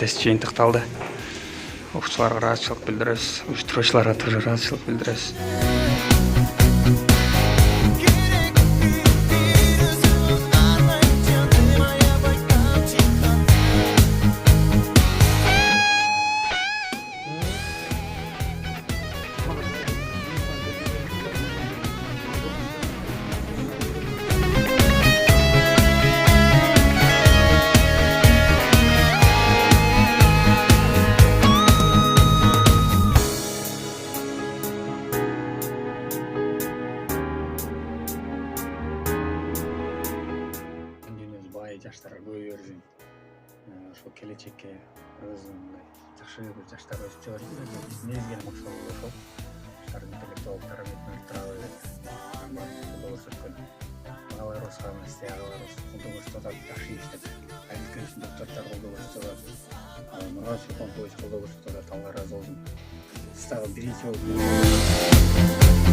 тест жыйынтыкталды. Окуучуларга ыраазычылык билдиребиз, уюштуруучуларга тоже ыраазычылык билдиребиз. Жаштар көбөйө берсин. Ошол келечекке өзүнүн жакшы бир жаштар өсүп чыга берсин. Негизги максатыбыз ошол. Жаштардын интеллектуалдык тарабын арттыра берет. Колдоо көрсөткөн. Алар Росхана истегалар, колдоо көрсөтөт, жакшы иштеп. Айылкөйсүн доктурлар колдоо көрсөтөт. Мурат Султанович колдоо көрсөтөт, алар разы болсун. Стагы биринчи болуп